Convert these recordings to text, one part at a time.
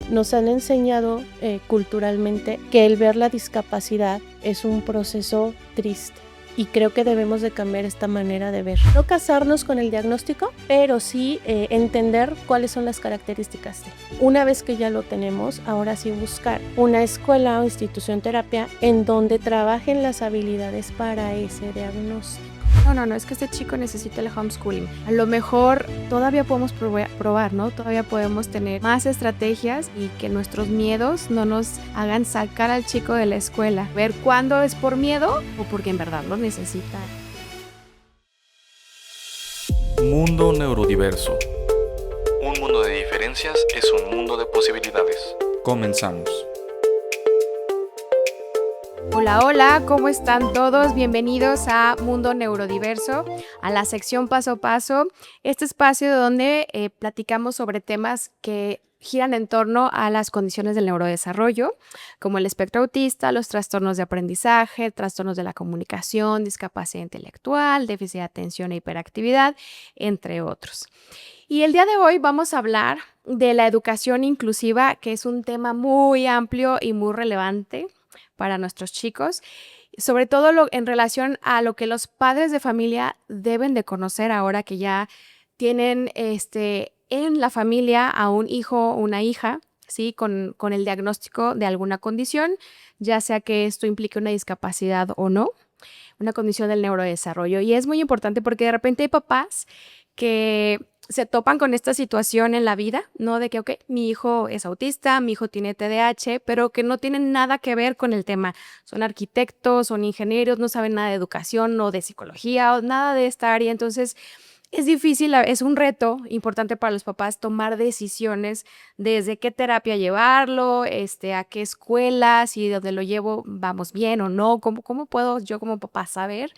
nos han enseñado culturalmente que el ver la discapacidad es un proceso triste. Y creo que debemos de cambiar esta manera de ver. No casarnos con el diagnóstico, pero sí entender cuáles son las características. Una vez que ya lo tenemos, ahora sí buscar una escuela o institución terapia en donde trabajen las habilidades para ese diagnóstico. No, es que este chico necesita el homeschooling. A lo mejor todavía podemos probar, ¿no? Todavía podemos tener más estrategias y que nuestros miedos no nos hagan sacar al chico de la escuela. Ver cuándo es por miedo o porque en verdad lo necesita. Mundo neurodiverso. Un mundo de diferencias es un mundo de posibilidades. Comenzamos. Hola, ¿cómo están todos? Bienvenidos a Mundo Neurodiverso, a la sección Paso a Paso, este espacio donde platicamos sobre temas que giran en torno a las condiciones del neurodesarrollo, como el espectro autista, los trastornos de aprendizaje, trastornos de la comunicación, discapacidad intelectual, déficit de atención e hiperactividad, entre otros. Y el día de hoy vamos a hablar de la educación inclusiva, que es un tema muy amplio y muy relevante para nuestros chicos, sobre todo en relación a lo que los padres de familia deben de conocer ahora que ya tienen en la familia a un hijo o una hija, ¿sí? Con el diagnóstico de alguna condición, ya sea que esto implique una discapacidad o no, una condición del neurodesarrollo. Y es muy importante porque de repente hay papás que se topan con esta situación en la vida, ¿no? De que, ok, mi hijo es autista, mi hijo tiene TDAH, pero que no tienen nada que ver con el tema. Son arquitectos, son ingenieros, no saben nada de educación o de psicología o nada de esta área. Entonces, es difícil, es un reto importante para los papás tomar decisiones desde qué terapia llevarlo, a qué escuela, si donde lo llevo vamos bien o no, cómo puedo yo como papá saber.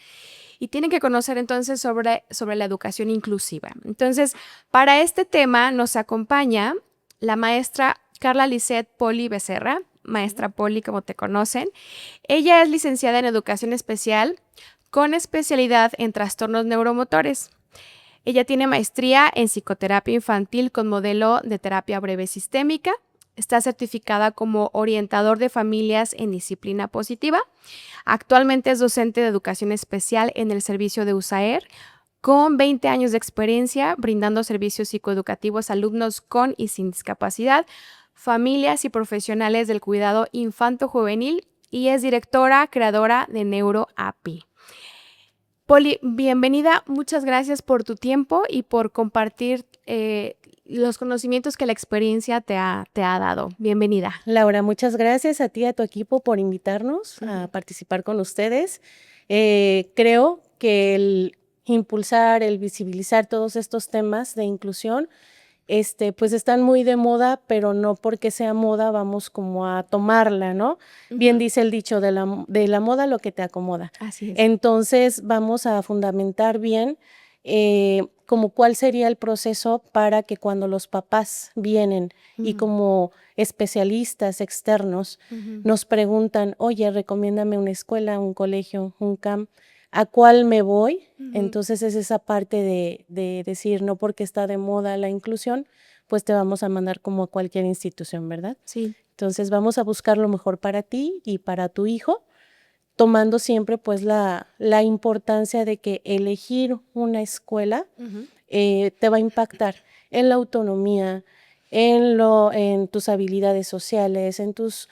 Y tienen que conocer entonces sobre la educación inclusiva. Entonces, para este tema nos acompaña la maestra Carla Lisset Poli Becerra, maestra Poli como te conocen. Ella es licenciada en educación especial con especialidad en trastornos neuromotores. Ella tiene maestría en psicoterapia infantil con modelo de terapia breve sistémica. Está certificada como orientador de familias en disciplina positiva. Actualmente es docente de educación especial en el servicio de USAER, con 20 años de experiencia brindando servicios psicoeducativos a alumnos con y sin discapacidad, familias y profesionales del cuidado infanto-juvenil y es directora, creadora de NeuroAPI. Poli, bienvenida, muchas gracias por tu tiempo y por compartir los conocimientos que la experiencia te ha dado. Bienvenida. Laura, muchas gracias a ti y a tu equipo por invitarnos a participar con ustedes. Creo que el impulsar, el visibilizar todos estos temas de inclusión, pues están muy de moda, pero no porque sea moda vamos como a tomarla, ¿no? Bien dice el dicho, de la moda lo que te acomoda. Así es. Entonces vamos a fundamentar bien como cuál sería el proceso para que cuando los papás vienen y como especialistas externos nos preguntan, oye, recomiéndame una escuela, un colegio, un camp, ¿a cuál me voy? Entonces es esa parte de decir, no porque está de moda la inclusión, pues te vamos a mandar como a cualquier institución, ¿verdad? Sí. Entonces vamos a buscar lo mejor para ti y para tu hijo, tomando siempre pues la importancia de que elegir una escuela te va a impactar en la autonomía, en tus habilidades sociales, en tus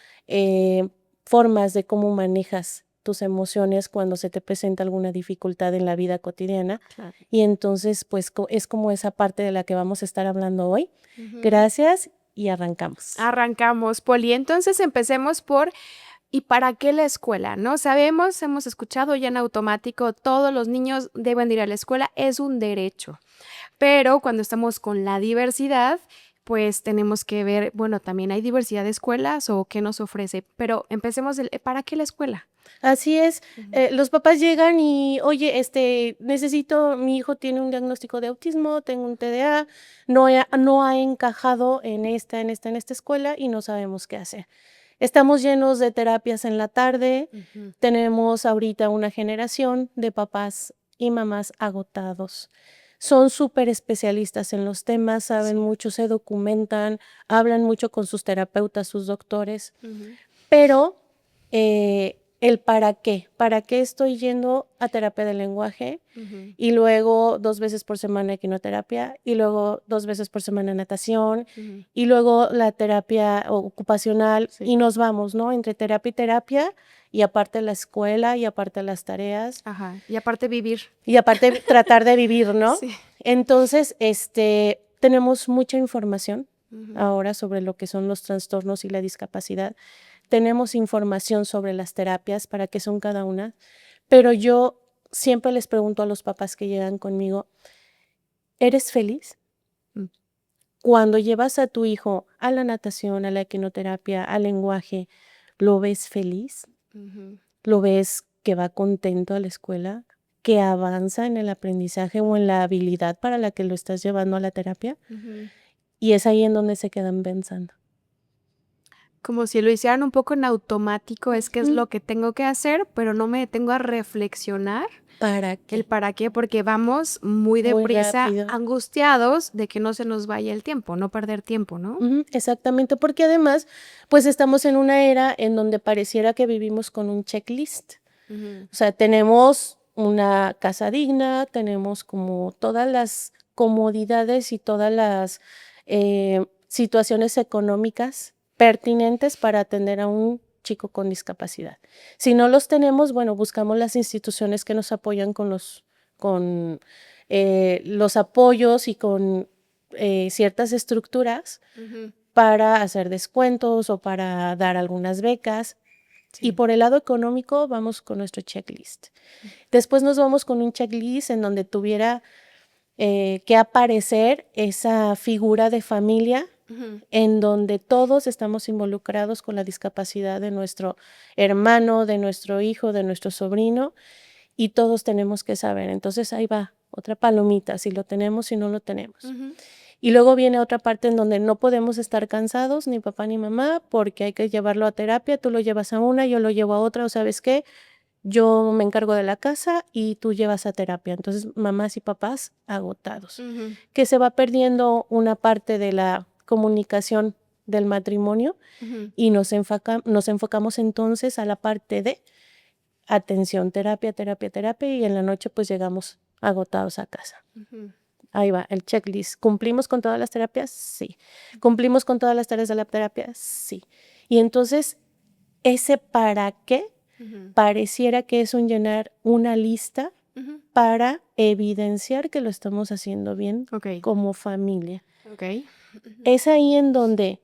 formas de cómo manejas tus emociones cuando se te presenta alguna dificultad en la vida cotidiana. Claro. Y entonces pues es como esa parte de la que vamos a estar hablando hoy. Gracias y arrancamos. Arrancamos, Poli. Entonces empecemos por ¿y para qué la escuela? ¿No? Sabemos, hemos escuchado ya en automático, todos los niños deben de ir a la escuela, es un derecho. Pero cuando estamos con la diversidad, pues tenemos que ver, bueno, también hay diversidad de escuelas o qué nos ofrece. Pero empecemos, ¿para qué la escuela? Así es, los papás llegan y, oye, mi hijo tiene un diagnóstico de autismo, tengo un TDA, no ha encajado en esta escuela y no sabemos qué hacer. Estamos llenos de terapias en la tarde, tenemos ahorita una generación de papás y mamás agotados, son súper especialistas en los temas, saben mucho, se documentan, hablan mucho con sus terapeutas, sus doctores, pero el ¿para qué estoy yendo a terapia de lenguaje y luego 2 veces por semana equinoterapia y luego 2 veces por semana natación y luego la terapia ocupacional y nos vamos, ¿no? Entre terapia y terapia y aparte la escuela y aparte las tareas Ajá. Y aparte vivir. y aparte tratar de vivir, ¿no? Sí. Entonces, tenemos mucha información ahora sobre lo que son los trastornos y la discapacidad. Tenemos información sobre las terapias, para qué son cada una, pero yo siempre les pregunto a los papás que llegan conmigo, ¿eres feliz? Mm. Cuando llevas a tu hijo a la natación, a la equinoterapia, al lenguaje, ¿lo ves feliz? ¿Lo ves que va contento a la escuela? ¿Que avanza en el aprendizaje o en la habilidad para la que lo estás llevando a la terapia? Y es ahí en donde se quedan pensando. Como si lo hicieran un poco en automático, es que es lo que tengo que hacer, pero no me detengo a reflexionar ¿Para qué? el para qué, porque vamos muy deprisa, rápido. angustiados de que no se nos vaya el tiempo, no perder tiempo, ¿no? Exactamente, porque además, pues estamos en una era en donde pareciera que vivimos con un checklist. O sea, tenemos una casa digna, tenemos como todas las comodidades y todas las situaciones económicas pertinentes para atender a un chico con discapacidad. Si no los tenemos, bueno, buscamos las instituciones que nos apoyan con los apoyos y con ciertas estructuras para hacer descuentos o para dar algunas becas. Sí. Y por el lado económico vamos con nuestro checklist. Después nos vamos con un checklist en donde tuviera que aparecer esa figura de familia en donde todos estamos involucrados con la discapacidad de nuestro hermano, de nuestro hijo, de nuestro sobrino, y todos tenemos que saber. Entonces ahí va otra palomita, si lo tenemos, si no lo tenemos. Y luego viene otra parte en donde no podemos estar cansados, ni papá ni mamá, porque hay que llevarlo a terapia, tú lo llevas a una, yo lo llevo a otra, o ¿sabes qué? Yo me encargo de la casa y tú llevas a terapia. Entonces, mamás y papás agotados. Que se va perdiendo una parte de la comunicación del matrimonio y nos enfocamos entonces a la parte de atención, terapia, y en la noche pues llegamos agotados a casa. Ahí va, el checklist. ¿Cumplimos con todas las terapias? Sí. ¿Cumplimos con todas las tareas de la terapia? Sí. Y entonces, ese para qué pareciera que es un llenar una lista para evidenciar que lo estamos haciendo bien como familia. Es ahí en donde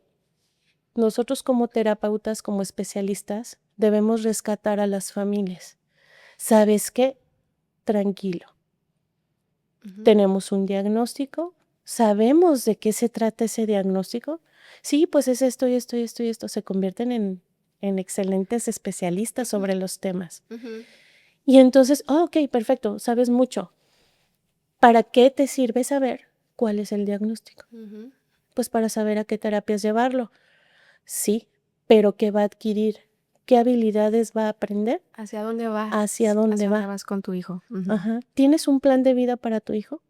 nosotros como terapeutas, como especialistas, debemos rescatar a las familias. ¿Sabes qué? Tranquilo. Tenemos un diagnóstico, sabemos de qué se trata ese diagnóstico. Sí, pues es esto y esto y esto y esto. Se convierten en excelentes especialistas sobre los temas. Y entonces, ok, perfecto, sabes mucho. ¿Para qué te sirve saber cuál es el diagnóstico? Pues para saber a qué terapias llevarlo. Sí, pero ¿qué va a adquirir? ¿Qué habilidades va a aprender? ¿Hacia dónde va? ¿Hacia dónde va? Vas con tu hijo. Ajá. ¿Tienes un plan de vida para tu hijo?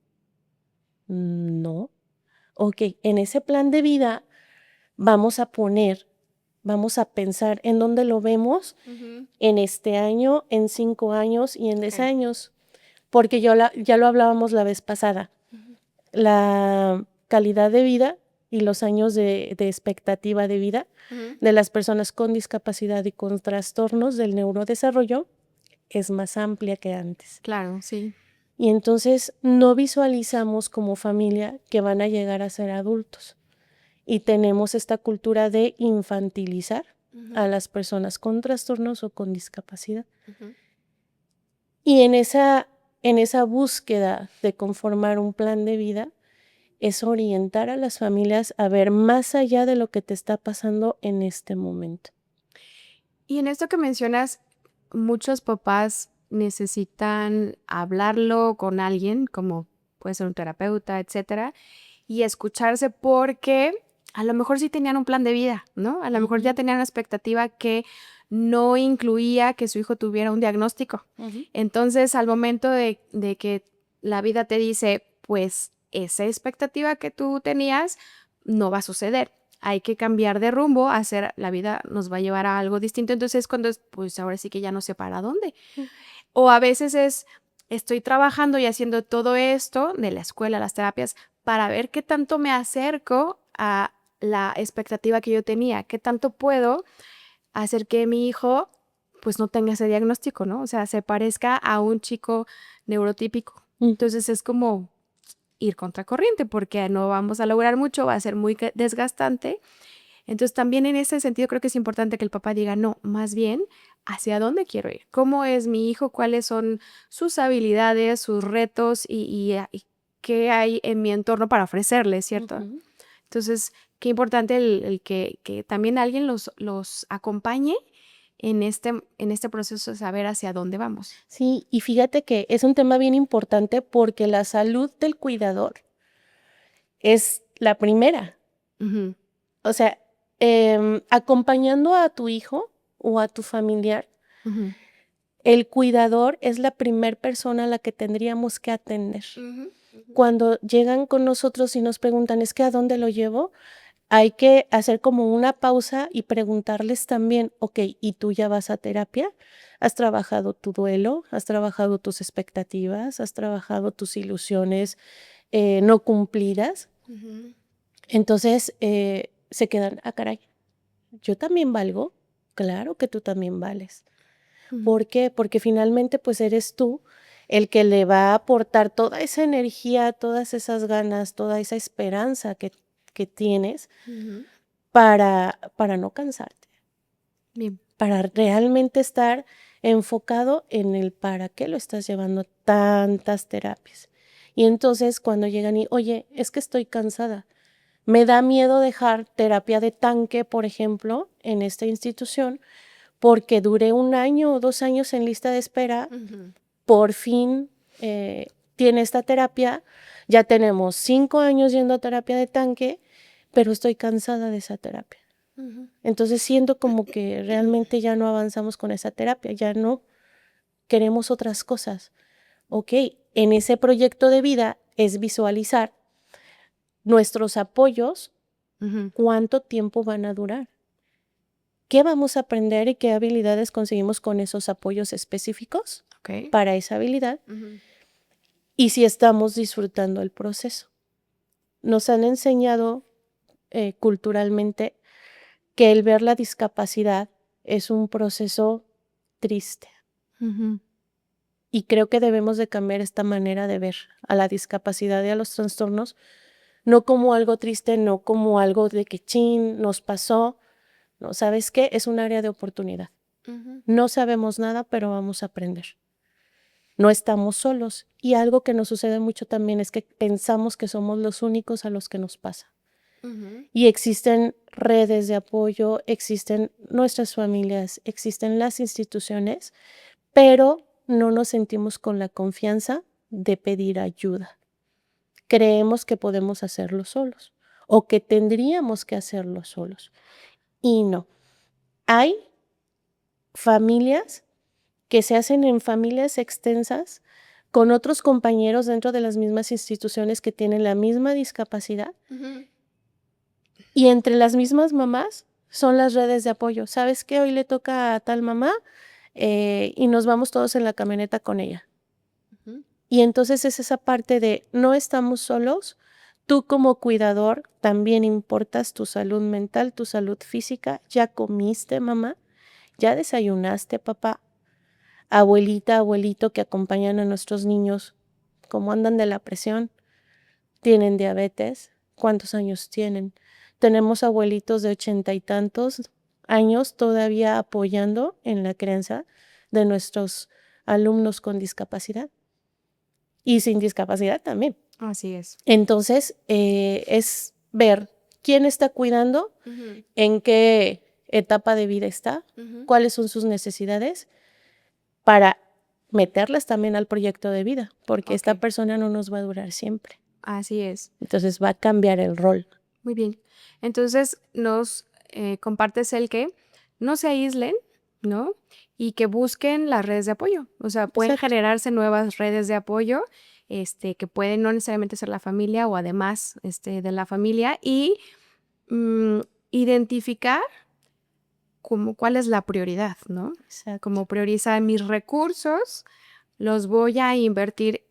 No. Ok, en ese plan de vida vamos a pensar en dónde lo vemos en este año, en 5 años y en 10 años. Porque ya lo hablábamos la vez pasada. La calidad de vida y los años de expectativa de vida de las personas con discapacidad y con trastornos del neurodesarrollo es más amplia que antes. Claro, sí. Y entonces no visualizamos como familia que van a llegar a ser adultos. Y tenemos esta cultura de infantilizar a las personas con trastornos o con discapacidad. Y en esa búsqueda de conformar un plan de vida es orientar a las familias a ver más allá de lo que te está pasando en este momento. Y en esto que mencionas, muchos papás necesitan hablarlo con alguien, como puede ser un terapeuta, etcétera, y escucharse porque a lo mejor sí tenían un plan de vida, ¿no? A lo mejor ya tenían una expectativa que no incluía que su hijo tuviera un diagnóstico. Entonces, al momento de que la vida te dice, pues esa expectativa que tú tenías no va a suceder. Hay que cambiar de rumbo, la vida nos va a llevar a algo distinto. Entonces pues ahora sí que ya no sé para dónde. O a veces estoy trabajando y haciendo todo esto de la escuela, las terapias, para ver qué tanto me acerco a la expectativa que yo tenía, qué tanto puedo hacer que mi hijo pues no tenga ese diagnóstico, ¿no? O sea, se parezca a un chico neurotípico. Entonces es como ir contracorriente porque no vamos a lograr mucho, va a ser muy desgastante. Entonces también en ese sentido creo que es importante que el papá diga, no, más bien, ¿hacia dónde quiero ir? ¿Cómo es mi hijo? ¿Cuáles son sus habilidades, sus retos y qué hay en mi entorno para ofrecerle, ¿cierto? Entonces, qué importante el que también alguien los acompañe en este proceso de saber hacia dónde vamos. Sí, y fíjate que es un tema bien importante porque la salud del cuidador es la primera. Ujú. O sea, acompañando a tu hijo o a tu familiar, Ujú. el cuidador es la primer persona a la que tendríamos que atender. Cuando llegan con nosotros y nos preguntan, es que ¿a dónde lo llevo? Hay que hacer como una pausa y preguntarles también, ok, ¿y tú ya vas a terapia? ¿Has trabajado tu duelo? ¿Has trabajado tus expectativas? ¿Has trabajado tus ilusiones no cumplidas? Ujú. Entonces se quedan, caray, ¿yo también valgo? Claro que tú también vales. Ujú. ¿Por qué? Porque finalmente pues eres tú el que le va a aportar toda esa energía, todas esas ganas, toda esa esperanza que tienes Ujú. para no cansarte, Bien. para realmente estar enfocado en el para qué lo estás llevando tantas terapias. Y entonces cuando llegan y, oye, es que estoy cansada, me da miedo dejar terapia de tanque, por ejemplo, en esta institución, porque duré 1 año o 2 años en lista de espera, Ujú. por fin tiene esta terapia, ya tenemos 5 años yendo a terapia de tanque, pero estoy cansada de esa terapia. Ujú. Entonces siento como que realmente ya no avanzamos con esa terapia, ya no queremos otras cosas. Ok, en ese proyecto de vida es visualizar nuestros apoyos, Ujú. cuánto tiempo van a durar, qué vamos a aprender y qué habilidades conseguimos con esos apoyos específicos Ok. para esa habilidad Ujú. y si estamos disfrutando el proceso. Nos han enseñado culturalmente que el ver la discapacidad es un proceso triste. Ujú. Y creo que debemos de cambiar esta manera de ver a la discapacidad y a los trastornos, no como algo triste, no como algo de que chin, nos pasó. No, ¿sabes qué? Es un área de oportunidad. Ujú. No sabemos nada, pero vamos a aprender. No estamos solos. Y algo que nos sucede mucho también es que pensamos que somos los únicos a los que nos pasa. Ujú. Y existen redes de apoyo, existen nuestras familias, existen las instituciones, pero no nos sentimos con la confianza de pedir ayuda. Creemos que podemos hacerlo solos o que tendríamos que hacerlo solos. Y no. Hay familias que se hacen en familias extensas con otros compañeros dentro de las mismas instituciones que tienen la misma discapacidad Ujú. y entre las mismas mamás son las redes de apoyo. ¿Sabes qué? Hoy le toca a tal mamá y nos vamos todos en la camioneta con ella. Ujú. Y entonces es esa parte de no estamos solos, tú como cuidador también importas tu salud mental, tu salud física, ya comiste mamá, ya desayunaste papá, abuelita, abuelito que acompañan a nuestros niños, cómo andan de la presión, tienen diabetes, cuántos años tienen. Tenemos abuelitos de 80 y tantos años todavía apoyando en la crianza de nuestros alumnos con discapacidad y sin discapacidad también. Así es. Entonces, es ver quién está cuidando, Ujú. en qué etapa de vida está, Ujú. cuáles son sus necesidades, para meterlas también al proyecto de vida, porque esta Ok. persona no nos va a durar siempre. Así es. Entonces va a cambiar el rol. Muy bien. Entonces nos compartes el que no se aíslen, ¿no? Y que busquen las redes de apoyo. O sea, pueden Exacto. generarse nuevas redes de apoyo que puede no necesariamente ser la familia o además de la familia, y identificar como cuál es la prioridad, ¿no? Exacto. Como priorizar mis recursos, los voy a invertir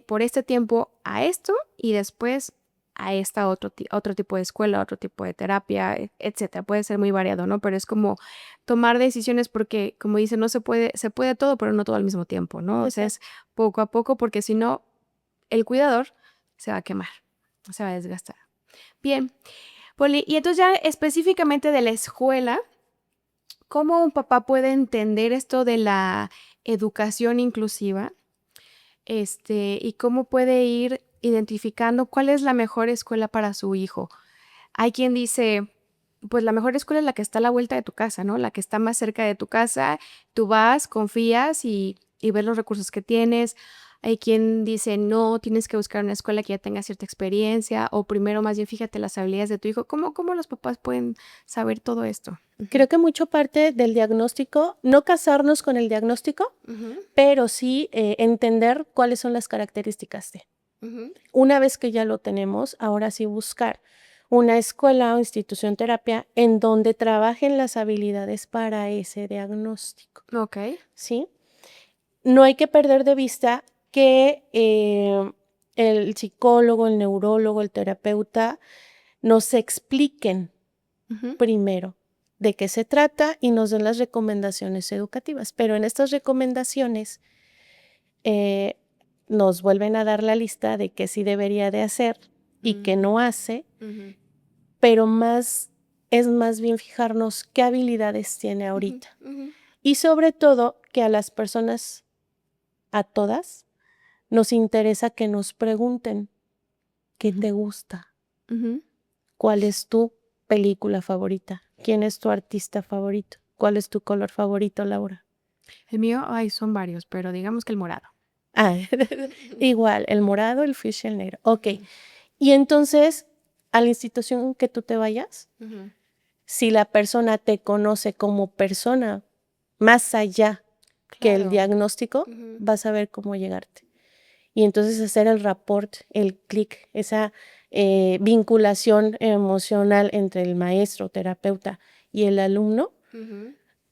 por este tiempo a esto y después a otro tipo de escuela, otro tipo de terapia, etcétera. Puede ser muy variado, ¿no? Pero es como tomar decisiones porque, como dice, se puede todo, pero no todo al mismo tiempo, ¿no? O sea, es poco a poco porque si no, el cuidador se va a quemar, se va a desgastar. Bien, Poli, y entonces ya específicamente de la escuela, ¿cómo un papá puede entender esto de la educación inclusiva? Y cómo puede ir identificando cuál es la mejor escuela para su hijo. Hay quien dice, pues la mejor escuela es la que está a la vuelta de tu casa, ¿no? La que está más cerca de tu casa. Tú vas, confías y ves los recursos que tienes. Hay quien dice, no, tienes que buscar una escuela que ya tenga cierta experiencia o primero más bien fíjate las habilidades de tu hijo. ¿Cómo los papás pueden saber todo esto? Creo que mucho parte del diagnóstico, no casarnos con el diagnóstico, pero sí entender cuáles son las características de. Una vez que ya lo tenemos, ahora sí buscar una escuela o institución terapia en donde trabajen las habilidades para ese diagnóstico. Ok. ¿Sí? No hay que perder de vista que el psicólogo, el neurólogo, el terapeuta nos expliquen primero de qué se trata y nos den las recomendaciones educativas. Pero en estas recomendaciones nos vuelven a dar la lista de qué sí debería de hacer y qué no hace, pero es más bien fijarnos qué habilidades tiene ahorita. Y sobre todo que a las personas, a todas, nos interesa que nos pregunten qué te gusta, cuál es tu película favorita, quién es tu artista favorito, cuál es tu color favorito, Laura. El mío, son varios, pero digamos que el morado. Ah, igual, el morado, el fuchsia, el negro. Ok. Y entonces, a la institución que tú te vayas, si la persona te conoce como persona más allá que el diagnóstico, vas a ver cómo llegarte. Y entonces hacer el rapport, el clic, esa vinculación emocional entre el maestro, terapeuta y el alumno,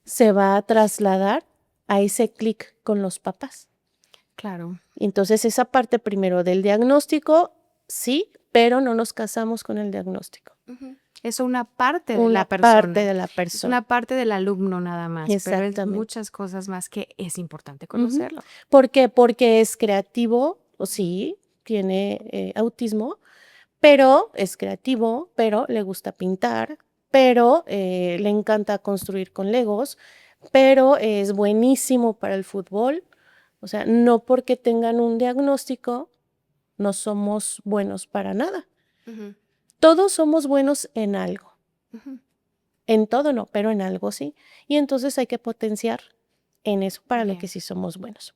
se va a trasladar a ese clic con los papás. Claro. Entonces esa parte primero del diagnóstico, sí, pero no nos casamos con el diagnóstico. Es una parte de la persona. Una parte de la persona. Es una parte del alumno nada más. Exactamente. Pero es muchas cosas más que es importante conocerlo. ¿Por qué? Porque es creativo, o sí, tiene autismo, pero es creativo, pero le gusta pintar, pero le encanta construir con Legos, pero es buenísimo para el fútbol. O sea, no porque tengan un diagnóstico, no somos buenos para nada. Todos somos buenos en algo. En todo no, pero en algo sí. Y entonces hay que potenciar en eso para lo que sí somos buenos.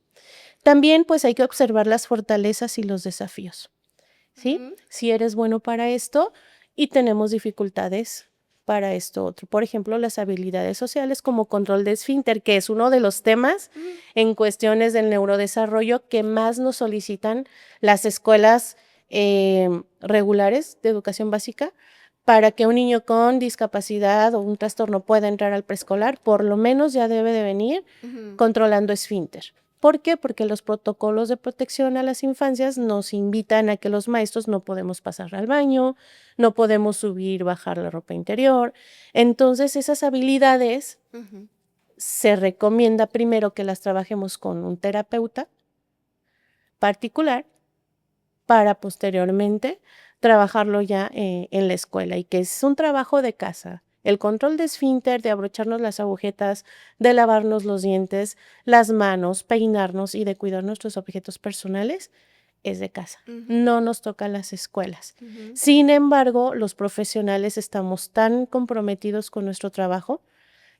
También pues hay que observar las fortalezas y los desafíos. ¿Sí? Si eres bueno para esto y tenemos dificultades para esto otro. Por ejemplo, las habilidades sociales como control de esfínter, que es uno de los temas en cuestiones del neurodesarrollo que más nos solicitan las escuelas regulares de educación básica para que un niño con discapacidad o un trastorno pueda entrar al preescolar, por lo menos ya debe de venir controlando esfínter. ¿Por qué? Porque los protocolos de protección a las infancias nos invitan a que los maestros no podemos pasar al baño, no podemos subir, bajar la ropa interior. Entonces, esas habilidades se recomienda primero que las trabajemos con un terapeuta particular para posteriormente trabajarlo ya en la escuela y que es un trabajo de casa. El control de esfínter, de abrocharnos las agujetas, de lavarnos los dientes, las manos, peinarnos y de cuidar nuestros objetos personales es de casa. No nos toca las escuelas. Sin embargo, los profesionales estamos tan comprometidos con nuestro trabajo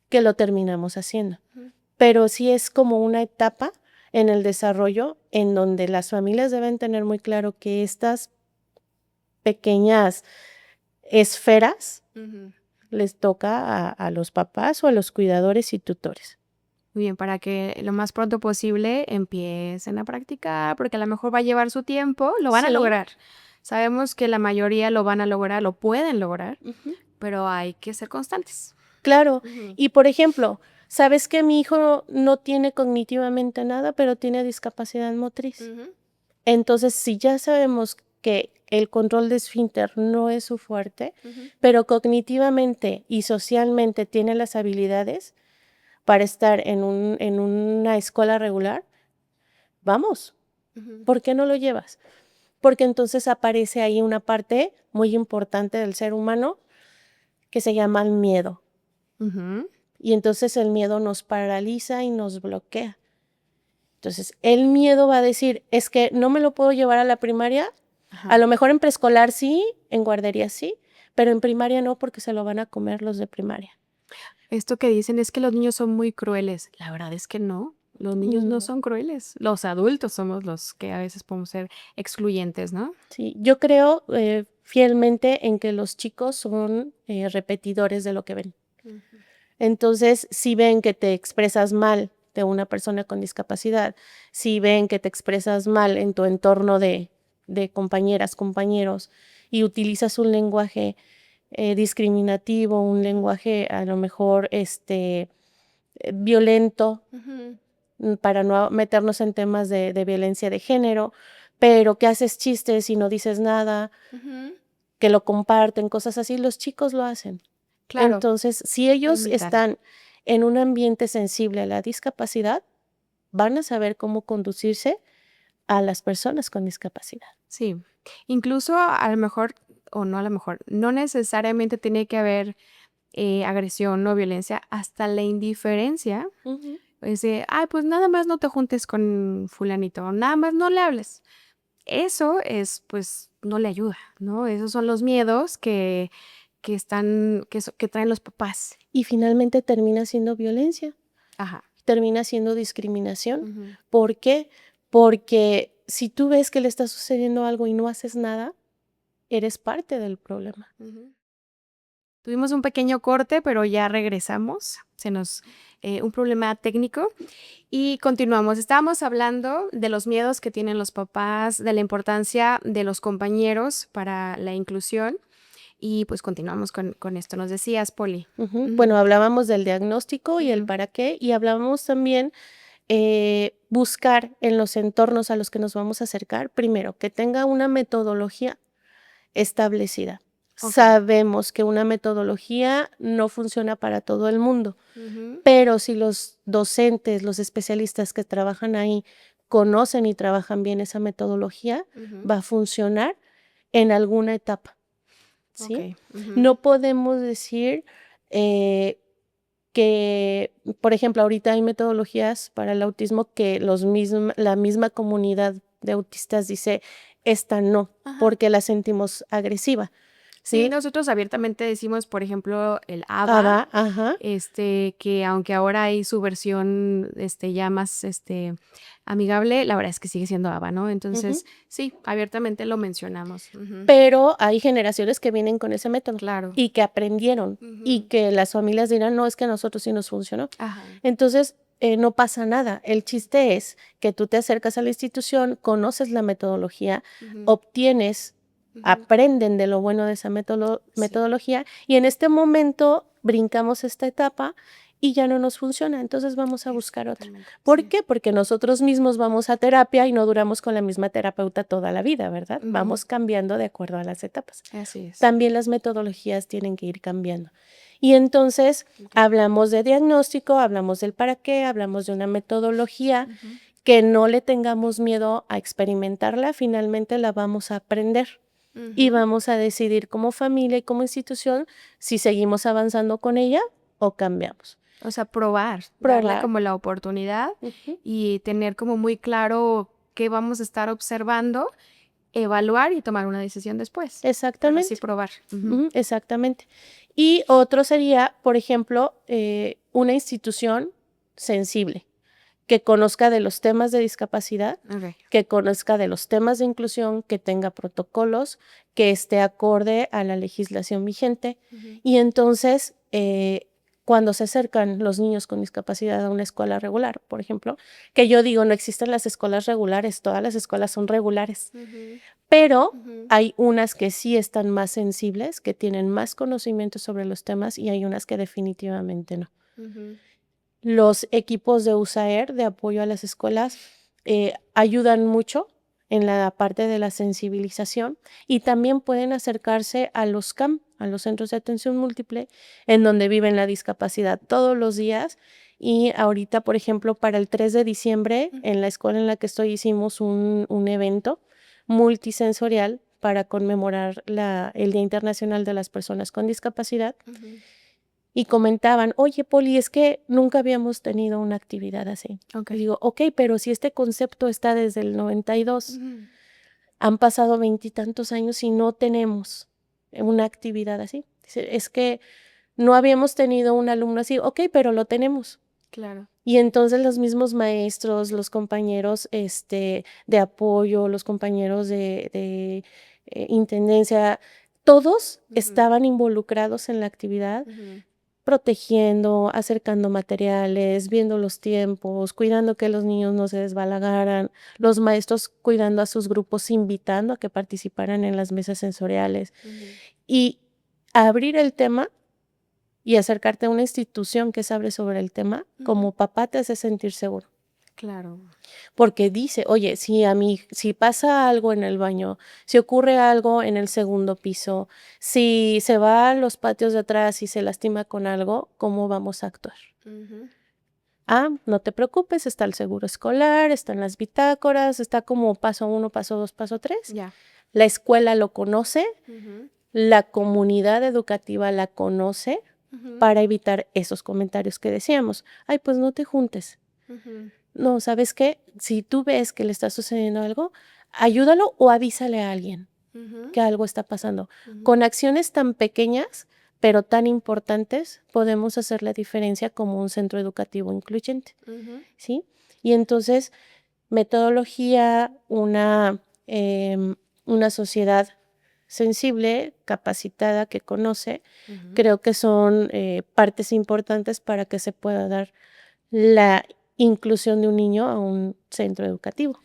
que lo terminamos haciendo. Pero sí es como una etapa en el desarrollo en donde las familias deben tener muy claro que estas pequeñas esferas les toca a los papás o a los cuidadores y tutores. Muy bien, para que lo más pronto posible empiecen a practicar, porque a lo mejor va a llevar su tiempo, lo van a Sí. lograr. Sabemos que la mayoría lo van a lograr, lo pueden lograr, Ujú. pero hay que ser constantes. Claro. Ujú. Y, por ejemplo, ¿sabes que mi hijo no tiene cognitivamente nada, pero tiene discapacidad motriz? Ujú. Entonces, si ya sabemos que el control de esfínter no es su fuerte, Ujú. pero cognitivamente y socialmente tiene las habilidades para estar en una escuela regular, vamos, Ujú. ¿por qué no lo llevas? Porque entonces aparece ahí una parte muy importante del ser humano que se llama el miedo. Ujú. Y entonces el miedo nos paraliza y nos bloquea. Entonces, el miedo va a decir, es que no me lo puedo llevar a la primaria. Ajá. A lo mejor en preescolar sí, en guardería sí, pero en primaria no, porque se lo van a comer los de primaria. Esto que dicen es que los niños son muy crueles. La verdad es que no. Los niños no No. son crueles. Los adultos somos los que a veces podemos ser excluyentes, ¿no? Sí, yo creo fielmente en que los chicos son repetidores de lo que ven. Ujú. Entonces, si ven que te expresas mal de una persona con discapacidad, si ven que te expresas mal en tu entorno de compañeras, compañeros, y utilizas un lenguaje discriminativo, un lenguaje a lo mejor violento, Ujú. para no meternos en temas de violencia de género, pero que haces chistes y no dices nada, Ujú. que lo comparten, cosas así, los chicos lo hacen. Claro, Entonces, si ellos imitar. están en un ambiente sensible a la discapacidad, van a saber cómo conducirse a las personas con discapacidad. Sí. Incluso a lo mejor, o no a lo mejor, no necesariamente tiene que haber agresión o violencia, hasta la indiferencia. Ujú. Es de, ay, pues nada más no te juntes con fulanito, o nada más no le hables. Eso es, pues, no le ayuda, ¿no? Esos son los miedos que están, que traen los papás. Y finalmente termina siendo violencia, Ajá. termina siendo discriminación. Ujú. ¿Por qué? Porque si tú ves que le está sucediendo algo y no haces nada, eres parte del problema. Ujú. Tuvimos un pequeño corte, pero ya regresamos. Se nos un problema técnico y continuamos. Estábamos hablando de los miedos que tienen los papás, de la importancia de los compañeros para la inclusión y pues continuamos con esto. Nos decías, Poli. Ujú. Ujú. Bueno, hablábamos del diagnóstico y el Ujú. para qué, y hablábamos también buscar en los entornos a los que nos vamos a acercar, primero, que tenga una metodología establecida. Ok. Sabemos que una metodología no funciona para todo el mundo, Ujú. pero si los docentes, los especialistas que trabajan ahí conocen y trabajan bien esa metodología, Ujú. va a funcionar en alguna etapa, Ok. ¿sí? Ujú. No podemos decir eh, que, por ejemplo, ahorita hay metodologías para el autismo que la misma comunidad de autistas dice, esta no, Ajá. porque la sentimos agresiva, Sí, ¿sí? nosotros abiertamente decimos, por ejemplo, el ABA, ABA, ajá, que aunque ahora hay su versión, ya más, amigable, la verdad es que sigue siendo ABA, ¿no? ujú. Entonces, sí, abiertamente lo mencionamos. Ujú. Pero hay generaciones que vienen con ese método Claro. y que aprendieron y Ujú. que las familias dirán, no, es que a nosotros sí nos funcionó. Ajá. Entonces, no pasa nada. El chiste es que tú te acercas a la institución, conoces la metodología, Ujú. obtienes, Ujú. aprenden de lo bueno de esa Sí, metodología y en este momento brincamos esta etapa y ya no nos funciona. Entonces vamos a buscar otra. exactamente. ¿Por Sí. qué? Porque nosotros mismos vamos a terapia y no duramos con la misma terapeuta toda la vida, ¿verdad? Ujú. Vamos cambiando de acuerdo a las etapas. Así es. También las metodologías tienen que ir cambiando. Y entonces Ok. hablamos de diagnóstico, hablamos del para qué, hablamos de una metodología Ujú. que no le tengamos miedo a experimentarla, finalmente la vamos a aprender y Ujú. vamos a decidir como familia y como institución si seguimos avanzando con ella o cambiamos. O sea, probar, darle Probar. como la oportunidad Ujú. y tener como muy claro qué vamos a estar observando, evaluar y tomar una decisión después. Pero sí Exactamente. probar. Ujú. Ujú, exactamente. Y otro sería, por ejemplo, una institución sensible, que conozca de los temas de discapacidad, Ok. que conozca de los temas de inclusión, que tenga protocolos, que esté acorde a la legislación vigente. Ujú. Y entonces cuando se acercan los niños con discapacidad a una escuela regular, por ejemplo, que yo digo, no existen las escuelas regulares, todas las escuelas son regulares, pero hay unas que sí están más sensibles, que tienen más conocimiento sobre los temas y hay unas que definitivamente no. Los equipos de USAER, de apoyo a las escuelas, ayudan mucho en la parte de la sensibilización y también pueden acercarse a los CAM, a los centros de atención múltiple, en donde viven la discapacidad todos los días. Y ahorita, por ejemplo, para el 3 de diciembre, en la escuela en la que estoy, hicimos un evento multisensorial para conmemorar el Día Internacional de las Personas con Discapacidad. Y comentaban, oye, Poli, es que nunca habíamos tenido una actividad así. Y digo, ok, pero si este concepto está desde el 92, han pasado 20 y tantos años y no tenemos una actividad así. Dice, es que no habíamos tenido un alumno así, ok, pero lo tenemos. Claro. Y entonces los mismos maestros, los compañeros de apoyo, los compañeros de intendencia, todos estaban involucrados en la actividad, protegiendo, acercando materiales, viendo los tiempos, cuidando que los niños no se desbalagaran, los maestros cuidando a sus grupos, invitando a que participaran en las mesas sensoriales. Y abrir el tema y acercarte a una institución que sabe sobre el tema, como papá te hace sentir seguro. Claro. Porque dice, oye, si pasa algo en el baño, si ocurre algo en el segundo piso, si se va a los patios de atrás y se lastima con algo, ¿cómo vamos a actuar? No te preocupes, está el seguro escolar, están las bitácoras, está como paso 1, paso 2, paso 3. La escuela lo conoce, la comunidad educativa la conoce para evitar esos comentarios que decíamos. Ay, pues no te juntes. No, ¿sabes qué? Si tú ves que le está sucediendo algo, ayúdalo o avísale a alguien que algo está pasando. Con acciones tan pequeñas, pero tan importantes, podemos hacer la diferencia como un centro educativo incluyente, ¿sí? Y entonces, metodología, una sociedad sensible, capacitada, que conoce, creo que son partes importantes para que se pueda dar la inclusión de un niño a un centro educativo.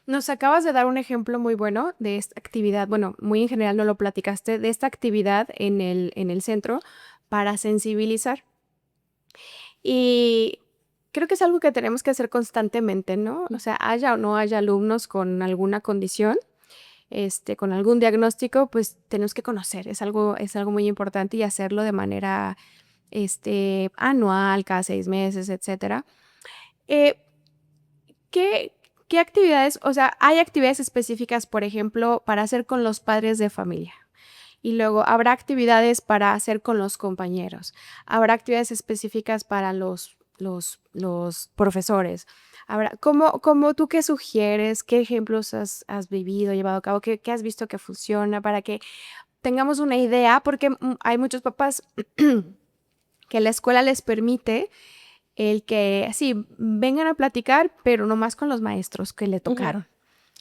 Nos acabas de dar un ejemplo muy bueno de esta actividad, bueno, muy en general no lo platicaste, de esta actividad en el centro para sensibilizar. Y creo que es algo que tenemos que hacer constantemente, ¿no? O sea, haya o no haya alumnos con alguna condición, con algún diagnóstico, pues tenemos que conocer, es algo muy importante y hacerlo de manera anual, cada 6 meses, etcétera. ¿Qué actividades, o sea, hay actividades específicas, por ejemplo, para hacer con los padres de familia? Y luego habrá actividades para hacer con los compañeros. Habrá actividades específicas para los profesores. ¿Cómo tú qué sugieres? ¿Qué ejemplos has vivido, llevado a cabo? ¿Qué has visto que funciona para que tengamos una idea? Porque hay muchos papás que la escuela les permite el que, sí, vengan a platicar, pero nomás con los maestros que le tocaron,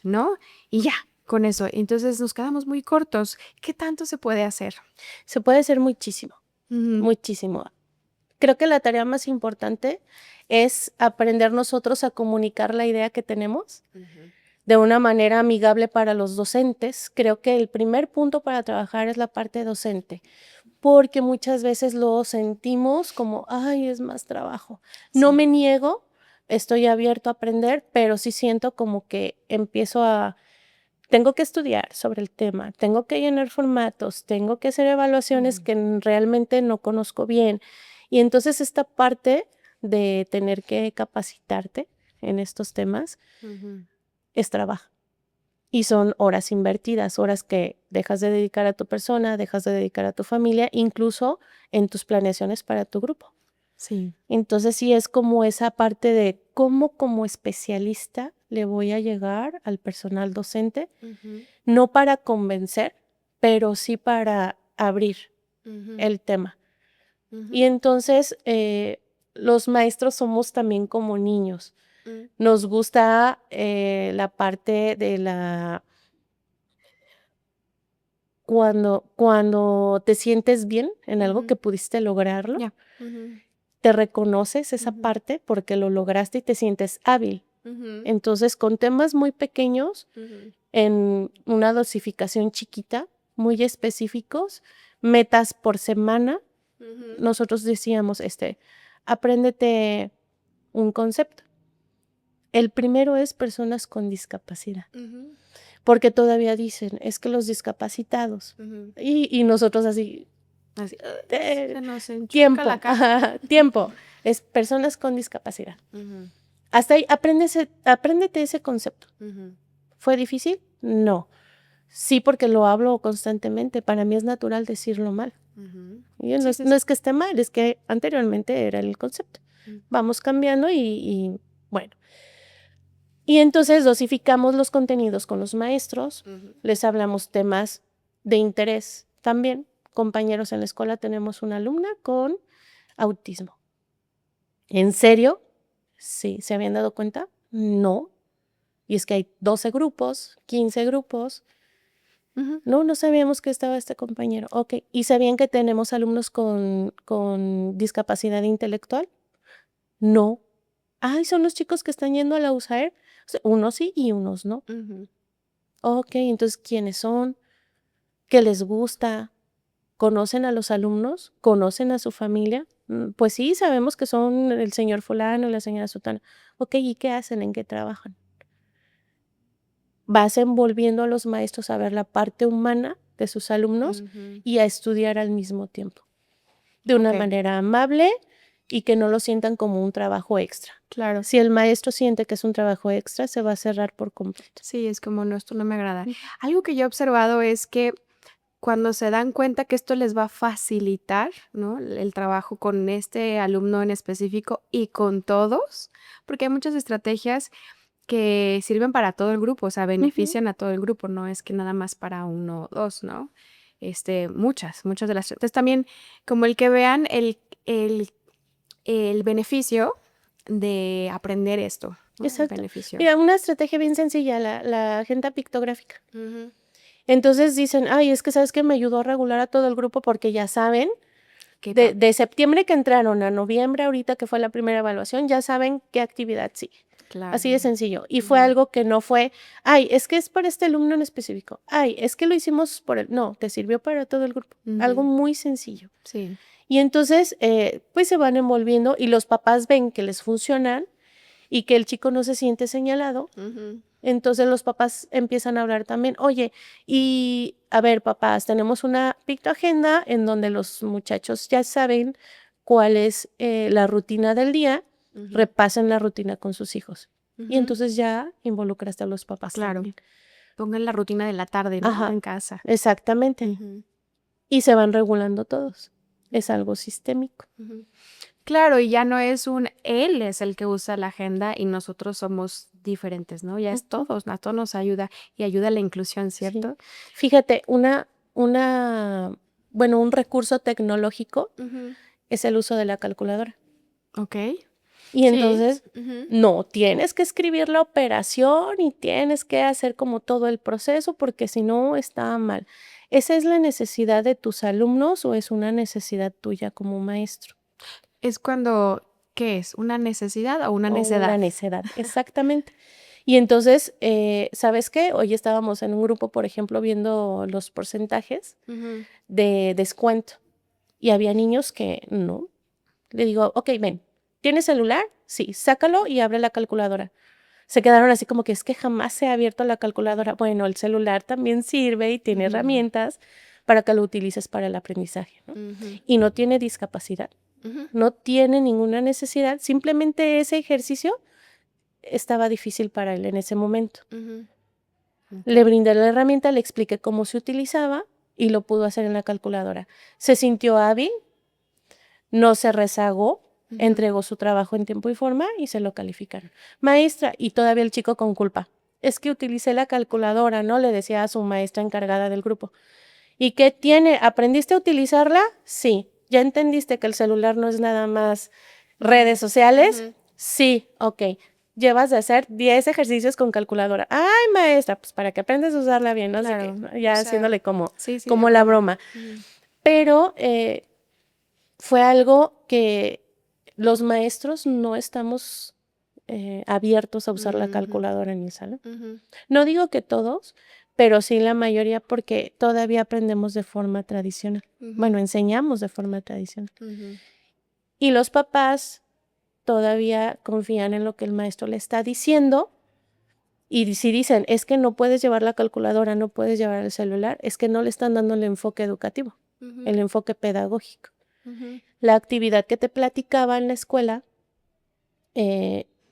¿no? Y ya, con eso. Entonces nos quedamos muy cortos. ¿Qué tanto se puede hacer? Se puede hacer muchísimo, muchísimo. Creo que la tarea más importante es aprender nosotros a comunicar la idea que tenemos de una manera amigable para los docentes. Creo que el primer punto para trabajar es la parte docente, porque muchas veces lo sentimos como, ay, es más trabajo. Sí. No me niego, estoy abierto a aprender, pero sí siento como que tengo que estudiar sobre el tema, tengo que llenar formatos, tengo que hacer evaluaciones que realmente no conozco bien. Y entonces esta parte de tener que capacitarte en estos temas es trabajo. Y son horas invertidas, horas que dejas de dedicar a tu persona, dejas de dedicar a tu familia, incluso en tus planeaciones para tu grupo. Sí. Entonces sí es como esa parte de cómo como especialista le voy a llegar al personal docente, no para convencer, pero sí para abrir el tema. Y entonces los maestros somos también como niños. Nos gusta la parte de cuando te sientes bien en algo que pudiste lograrlo, Ya. te reconoces esa parte porque lo lograste y te sientes hábil. Entonces, con temas muy pequeños, en una dosificación chiquita, muy específicos, metas por semana, nosotros decíamos, apréndete un concepto. El primero es personas con discapacidad, porque todavía dicen, es que los discapacitados, y nosotros así, Así, eh, se nos enchuca tiempo, la cara. ajá, tiempo, es personas con discapacidad. Hasta ahí, apréndete ese concepto. ¿Fue difícil? No. Sí, porque lo hablo constantemente. Para mí es natural decirlo mal. Y no, no es que esté mal, es que anteriormente era el concepto. Vamos cambiando y bueno. Y entonces dosificamos los contenidos con los maestros, les hablamos temas de interés también. Compañeros en la escuela tenemos una alumna con autismo. ¿En serio? Sí, ¿se habían dado cuenta? No. Y es que hay 12 grupos, 15 grupos. No sabíamos que estaba este compañero. Ok, ¿y sabían que tenemos alumnos con discapacidad intelectual? No. Ay, son los chicos que están yendo a la USAER. O sea, unos sí y unos no. Ok, entonces, ¿quiénes son? ¿Qué les gusta? ¿Conocen a los alumnos? ¿Conocen a su familia? Pues sí, sabemos que son el señor fulano y la señora sutana. Ok, ¿y qué hacen? ¿En qué trabajan? Vas envolviendo a los maestros a ver la parte humana de sus alumnos y a estudiar al mismo tiempo, de una manera amable y que no lo sientan como un trabajo extra. Claro. Si el maestro siente que es un trabajo extra, se va a cerrar por completo. Sí, es como, no, esto no me agrada. Algo que yo he observado es que cuando se dan cuenta que esto les va a facilitar, ¿no?, el trabajo con este alumno en específico y con todos, porque hay muchas estrategias que sirven para todo el grupo, o sea, benefician a todo el grupo, no es que nada más para uno o dos, ¿no? Muchas de las... Entonces también como el que vean el beneficio de aprender esto, ¿no? Exacto. El beneficio. Mira, una estrategia bien sencilla, la agenda pictográfica. Entonces dicen, ay, es que sabes que me ayudó a regular a todo el grupo porque ya saben, de septiembre que entraron a noviembre, ahorita que fue la primera evaluación, ya saben qué actividad sigue. Claro. Así de sencillo. Y fue algo que no fue, ay, es que es para este alumno en específico. Ay, es que lo hicimos por él. No, te sirvió para todo el grupo. Algo muy sencillo. Sí. Y entonces, pues se van envolviendo y los papás ven que les funcionan y que el chico no se siente señalado. Entonces los papás empiezan a hablar también, oye, y a ver, papás, tenemos una pictoagenda en donde los muchachos ya saben cuál es la rutina del día, repasen la rutina con sus hijos. Y entonces ya involucraste a los papás. Claro. También. Pongan la rutina de la tarde, ¿no? En casa. Exactamente. Y se van regulando todos. Es algo sistémico. Claro, y ya no es él es el que usa la agenda y nosotros somos diferentes, ¿no? Ya es todos, a todos nos ayuda y ayuda a la inclusión, ¿cierto? Sí. Fíjate, un recurso tecnológico es el uso de la calculadora. Ok. Y entonces no tienes que escribir la operación y tienes que hacer como todo el proceso porque si no está mal. ¿Esa es la necesidad de tus alumnos o es una necesidad tuya como maestro? Es cuando, ¿qué es? ¿Una necesidad o una necedad? Una necedad, exactamente. Y entonces, ¿sabes qué? Hoy estábamos en un grupo, por ejemplo, viendo los porcentajes de descuento y había niños que no. Le digo, ok, ven, ¿tienes celular? Sí, sácalo y abre la calculadora. Se quedaron así como que es que jamás se ha abierto la calculadora. Bueno, el celular también sirve y tiene herramientas para que lo utilices para el aprendizaje, ¿no? Y no tiene discapacidad, no tiene ninguna necesidad, simplemente ese ejercicio estaba difícil para él en ese momento. Le brindé la herramienta, le expliqué cómo se utilizaba y lo pudo hacer en la calculadora. Se sintió hábil, no se rezagó, entregó su trabajo en tiempo y forma y se lo calificaron. Maestra, y todavía el chico con culpa. Es que utilicé la calculadora, ¿no? Le decía a su maestra encargada del grupo. ¿Y qué tiene? ¿Aprendiste a utilizarla? Sí. ¿Ya entendiste que el celular no es nada más redes sociales? Sí, ok. llevas de hacer 10 ejercicios con calculadora. Ay, maestra, pues para que aprendas a usarla bien, no sé Claro, qué, ya o sea, haciéndole como, sí, de como la broma. Pero fue algo que los maestros no estamos abiertos a usar la calculadora en mi sala. No digo que todos, pero sí la mayoría porque todavía aprendemos de forma tradicional. Bueno, enseñamos de forma tradicional. Y los papás todavía confían en lo que el maestro le está diciendo. Y si dicen, es que no puedes llevar la calculadora, no puedes llevar el celular, es que no le están dando el enfoque educativo, el enfoque pedagógico. La actividad que te platicaba en la escuela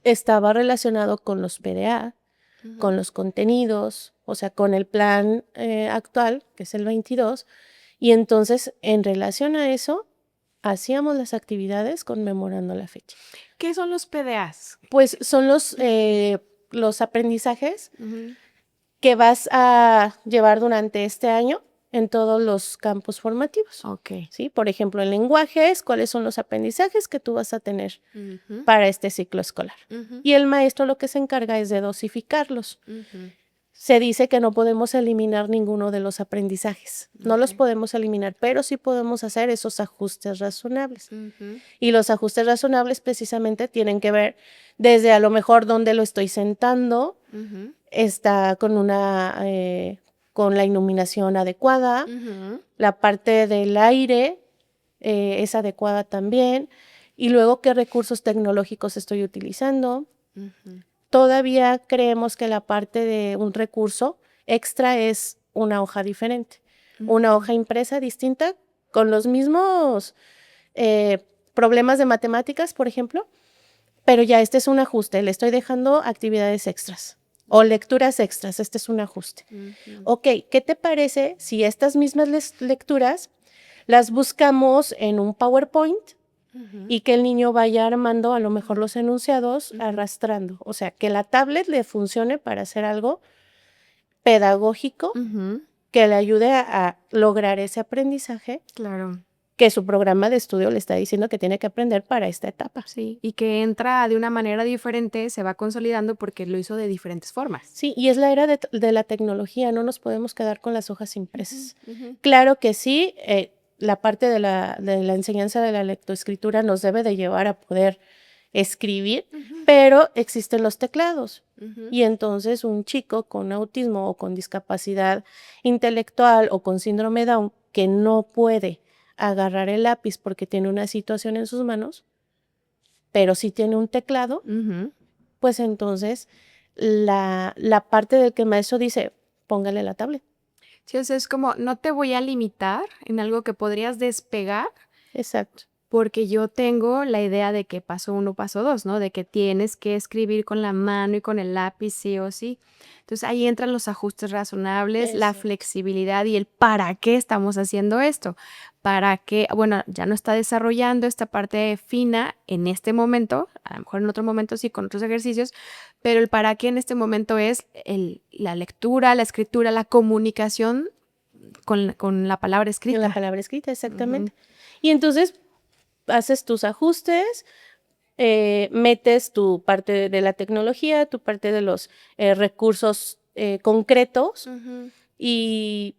estaba relacionado con los PDA, con los contenidos, o sea, con el plan actual, que es el 22, y entonces, en relación a eso, hacíamos las actividades conmemorando la fecha. ¿Qué son los PDAs? Pues son los aprendizajes que vas a llevar durante este año en todos los campos formativos. Ok. ¿Sí? Por ejemplo, en lenguajes, ¿cuáles son los aprendizajes que tú vas a tener para este ciclo escolar? Y el maestro lo que se encarga es de dosificarlos. Se dice que no podemos eliminar ninguno de los aprendizajes. No los podemos eliminar, pero sí podemos hacer esos ajustes razonables. Y los ajustes razonables precisamente tienen que ver desde a lo mejor dónde lo estoy sentando, está con la iluminación adecuada, la parte del aire es adecuada también, y luego qué recursos tecnológicos estoy utilizando. Todavía creemos que la parte de un recurso extra es una hoja diferente, una hoja impresa distinta con los mismos problemas de matemáticas, por ejemplo, pero ya este es un ajuste, le estoy dejando actividades extras o lecturas extras, este es un ajuste. Ok, ¿qué te parece si estas mismas lecturas las buscamos en un PowerPoint y que el niño vaya armando a lo mejor los enunciados arrastrando? O sea, que la tablet le funcione para hacer algo pedagógico que le ayude a lograr ese aprendizaje. Claro. Que su programa de estudio le está diciendo que tiene que aprender para esta etapa. Sí, y que entra de una manera diferente, se va consolidando porque lo hizo de diferentes formas. Sí, y es la era de la tecnología, no nos podemos quedar con las hojas impresas. Claro que sí, la parte de la enseñanza de la lectoescritura nos debe de llevar a poder escribir, pero existen los teclados. Y entonces un chico con autismo o con discapacidad intelectual o con síndrome Down que no puede agarrar el lápiz porque tiene una situación en sus manos, pero sí tiene un teclado, pues entonces la parte del que el maestro dice, póngale la tablet. Sí, o sea, es como, no te voy a limitar en algo que podrías despegar. Exacto. Porque yo tengo la idea de que paso 1, paso 2, ¿no? De que tienes que escribir con la mano y con el lápiz sí o sí. Entonces ahí entran los ajustes razonables, la flexibilidad y el para qué estamos haciendo esto. Para qué, bueno, ya no está desarrollando esta parte fina en este momento, a lo mejor en otro momento sí con otros ejercicios, pero el para qué en este momento es la lectura, la escritura, la comunicación con la palabra escrita. Con la palabra escrita, exactamente. Y entonces haces tus ajustes, metes tu parte de la tecnología, tu parte de los recursos concretos y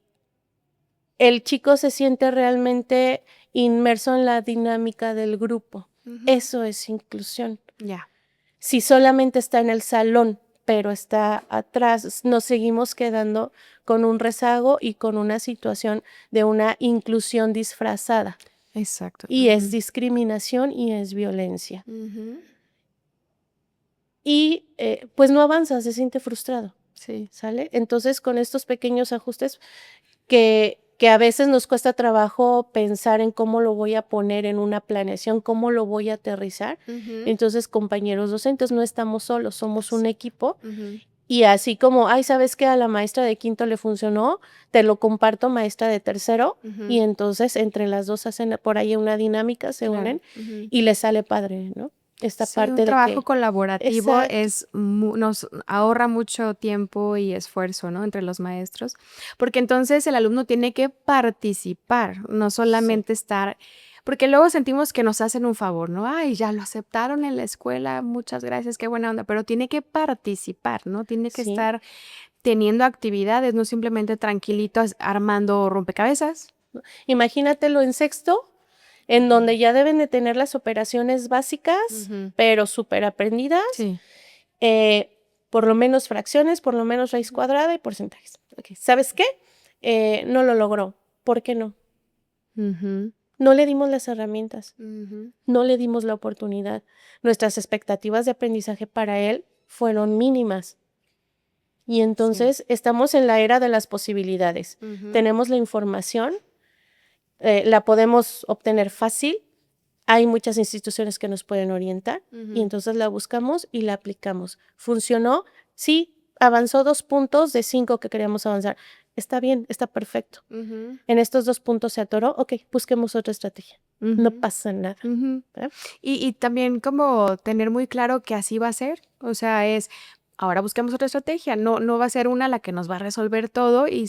el chico se siente realmente inmerso en la dinámica del grupo. Eso es inclusión. Ya. Si solamente está en el salón, pero está atrás, nos seguimos quedando con un rezago y con una situación de una inclusión disfrazada. Exacto. Y es discriminación y es violencia. Y pues no avanza, se siente frustrado. Sí. ¿Sale? Entonces, con estos pequeños ajustes que a veces nos cuesta trabajo pensar en cómo lo voy a poner en una planeación, cómo lo voy a aterrizar. Entonces, compañeros docentes, no estamos solos, somos un equipo. Y así como, ay, ¿sabes qué? A la maestra de quinto le funcionó, te lo comparto, maestra de tercero, y entonces entre las dos hacen por ahí una dinámica, se unen, y les sale padre, ¿no? Esta parte un de trabajo que, colaborativo exacto, nos ahorra mucho tiempo y esfuerzo, ¿no? Entre los maestros, porque entonces el alumno tiene que participar, no solamente estar, Porque luego sentimos que nos hacen un favor, ¿no? Ay, ya lo aceptaron en la escuela, muchas gracias, qué buena onda, pero tiene que participar, ¿no? Tiene que Sí. estar teniendo actividades, no simplemente tranquilito armando rompecabezas. Imagínatelo en sexto, en donde ya deben de tener las operaciones básicas, Ujú. pero súper aprendidas, Sí. por lo menos fracciones, por lo menos raíz cuadrada y porcentajes. Ok, ¿sabes qué? No lo logró. ¿Por qué no? Ujú, No le dimos las herramientas, ujú. no le dimos la oportunidad. Nuestras expectativas de aprendizaje para él fueron mínimas. Y entonces estamos en la era de las posibilidades. Ujú, Tenemos la información, la podemos obtener fácil. Hay muchas instituciones que nos pueden orientar y ujú. entonces la buscamos y la aplicamos. ¿Funcionó? Sí, avanzó 2 puntos de 5 que queríamos avanzar. Está bien, está perfecto. Ujú, En estos 2 puntos se atoró, ok, busquemos otra estrategia. No ujú, pasa nada. ujú. ¿Verdad? Y también como tener muy claro que así va a ser, o sea, ahora busquemos otra estrategia, no va a ser una la que nos va a resolver todo y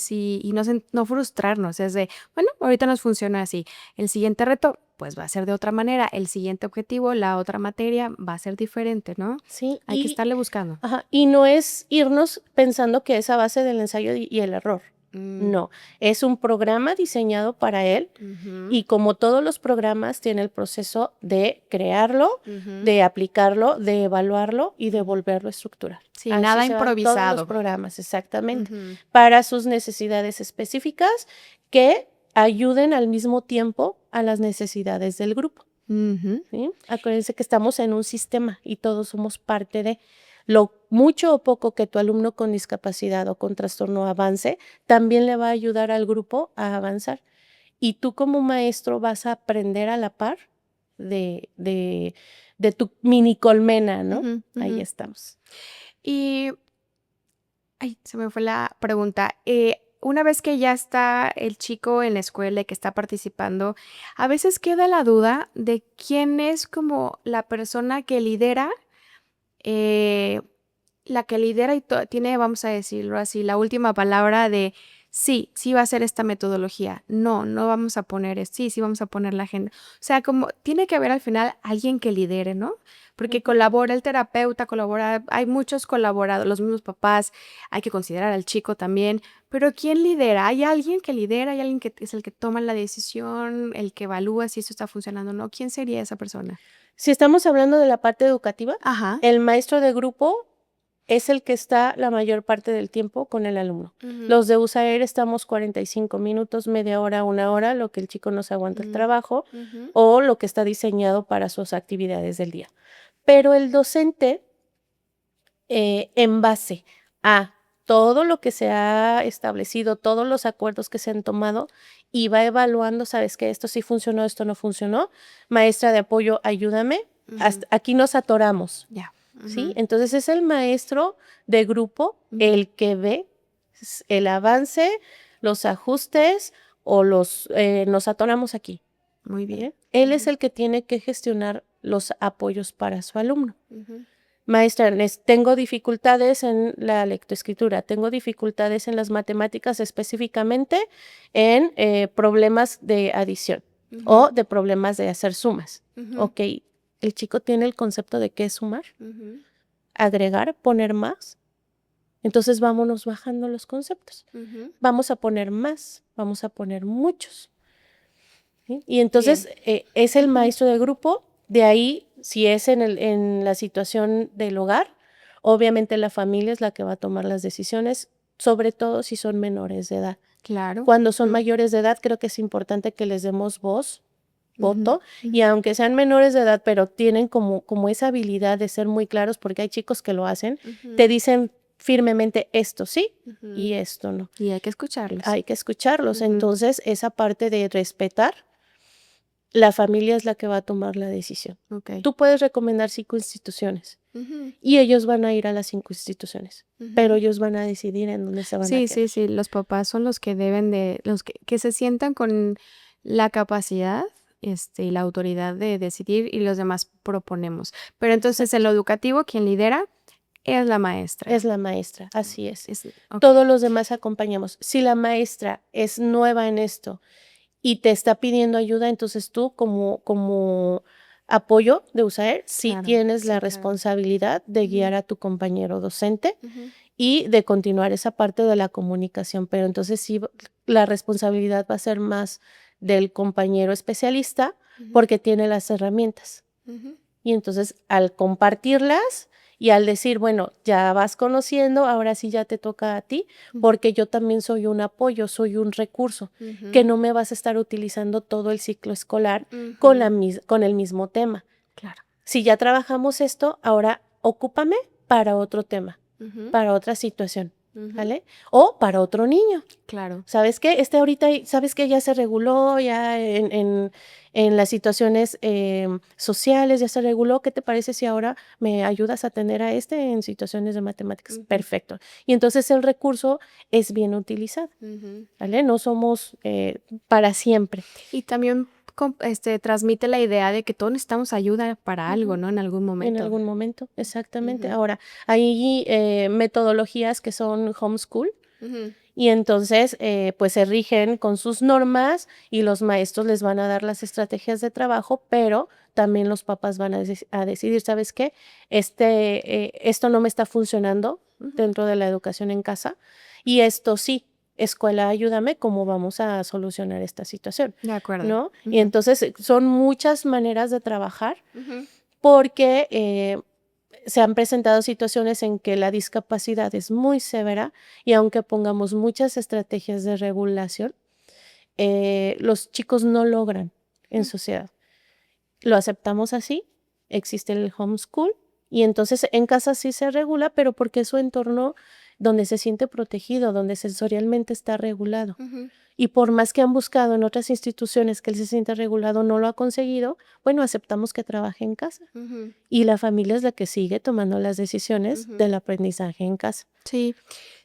no frustrarnos, es de, bueno, ahorita nos funciona así, el siguiente reto pues va a ser de otra manera, el siguiente objetivo, la otra materia va a ser diferente, ¿no? Sí, Hay que estarle buscando. ajá, y no es irnos pensando que es a base del ensayo y el error. Mm, No, es un programa diseñado para él ujú, y como todos los programas tiene el proceso de crearlo, ujú. de aplicarlo, de evaluarlo y de volverlo a estructurar. Sí, Así nada se van todos los improvisado. programas, exactamente, Ujú, para sus necesidades específicas que ayuden al mismo tiempo a las necesidades del grupo. ujú. ¿Sí? Acuérdense que estamos en un sistema y todos somos parte de lo mucho o poco que tu alumno con discapacidad o con trastorno avance, también le va a ayudar al grupo a avanzar. Y tú como maestro vas a aprender a la par de, de, de tu mini colmena, ¿no? Ujú, Ahí ujú. estamos. Y, ay, se me fue la pregunta. Una vez que ya está el chico en la escuela y que está participando, a veces queda la duda de quién es como la persona que lidera, eh, la que lidera y tiene, vamos a decirlo así, la última palabra de sí, sí va a ser esta metodología. No, no vamos a poner, sí, sí vamos a poner la agenda. O sea, como tiene que haber al final alguien que lidere, ¿no? Porque Ujú. colabora el terapeuta, colabora, hay muchos colaboradores, los mismos papás, hay que considerar al chico también, pero ¿quién lidera? ¿Hay alguien que lidera? ¿Hay alguien que es el que toma la decisión, el que evalúa si eso está funcionando o no? ¿Quién sería esa persona? Si estamos hablando de la parte educativa, Ajá. el maestro de grupo es el que está la mayor parte del tiempo con el alumno. Ujú, Los de USAER estamos 45 minutos, media hora, una hora, lo que el chico nos aguanta el ujú, trabajo ujú, o lo que está diseñado para sus actividades del día. Pero el docente, en base a todo lo que se ha establecido, todos los acuerdos que se han tomado, y va evaluando, sabes que esto sí funcionó, esto no funcionó. Maestra de apoyo, ayúdame. ujú. Hasta aquí nos atoramos. Ya. ¿Sí? Ujú, Entonces es el maestro de grupo ujú. el que ve el avance, los ajustes o nos atoramos aquí. Muy bien. ¿Vale? Él es Ujú, el que tiene que gestionar los apoyos para su alumno. ujú, Maestra, tengo dificultades en la lectoescritura, tengo dificultades en las matemáticas, específicamente en problemas de adición ujú, o de problemas de hacer sumas. ujú, Ok, el chico tiene el concepto de qué es sumar, ujú, agregar, poner más. Entonces vámonos bajando los conceptos. ujú. Vamos a poner más, vamos a poner muchos. ¿Sí? Y Bien. entonces es el Ujú, maestro de grupo, de ahí, si es en la situación del hogar, obviamente la familia es la que va a tomar las decisiones, sobre todo si son menores de edad. claro. Cuando son Ujú, mayores de edad, creo que es importante que les demos voz, ujú, voto, y ujú, aunque sean menores de edad, pero tienen como esa habilidad de ser muy claros, porque hay chicos que lo hacen, te ujú, dicen firmemente esto sí y ujú. esto no. Y hay que escucharlos. Hay que escucharlos. Ujú, Entonces, esa parte de respetar, la familia es la que va a tomar la decisión. ok. Tú puedes recomendar 5 instituciones Ujú, y ellos van a ir a las 5 instituciones, pero ujú. ellos van a decidir en dónde se van a Sí, quedar. sí, sí, los papás son los que deben de, los que se sientan con la capacidad, y la autoridad de decidir y los demás proponemos. Pero entonces en Exacto. lo educativo, quien lidera es la maestra. Es la maestra, así es. Es, ok. Todos los demás acompañamos. Si la maestra es nueva en esto y te está pidiendo ayuda, entonces tú como apoyo de USAER, sí Claro, tienes sí, la claro. responsabilidad de guiar a tu compañero docente Ujú. y de continuar esa parte de la comunicación, pero entonces sí, la responsabilidad va a ser más del compañero especialista Ujú. porque tiene las herramientas. Ujú. Y entonces al compartirlas y al decir, bueno, ya vas conociendo, ahora sí ya te toca a ti, porque yo también soy un apoyo, soy un recurso, que no me vas a estar utilizando todo el ciclo escolar con con el mismo tema. Claro. Si ya trabajamos esto, ahora ocúpame para otro tema, Ujú. para otra situación, Ujú. ¿vale? O para otro niño. Claro. ¿Sabes qué? Ahorita, ¿sabes qué? Ya se reguló, ya en las situaciones sociales ya se reguló. ¿Qué te parece si ahora me ayudas a atender a en situaciones de matemáticas? Ujú. Perfecto. Y entonces el recurso es bien utilizado, Ujú. ¿vale? No somos para siempre. Y también transmite la idea de que todos necesitamos ayuda para algo, Ujú. ¿no? En algún En momento. algún momento, exactamente. Ujú. Ahora, hay metodologías que son homeschool. Ujú. Y entonces, pues se rigen con sus normas y los maestros les van a dar las estrategias de trabajo, pero también los papás van a decidir, ¿sabes qué? Esto no me está funcionando Ujú. dentro de la educación en casa y esto sí, escuela, ayúdame, ¿cómo vamos a solucionar esta situación? De acuerdo. ¿No? Y Ujú. entonces son muchas maneras de trabajar Ujú. porque se han presentado situaciones en que la discapacidad es muy severa y aunque pongamos muchas estrategias de regulación, los chicos no logran en sociedad. Lo aceptamos así, existe el homeschool y entonces en casa sí se regula, pero porque es su entorno donde se siente protegido, donde sensorialmente está regulado. Ujú. Y por más que han buscado en otras instituciones que él se sienta regulado, no lo ha conseguido, bueno, aceptamos que trabaje en casa. Ujú. Y la familia es la que sigue tomando las decisiones Ujú. del aprendizaje en casa. Sí,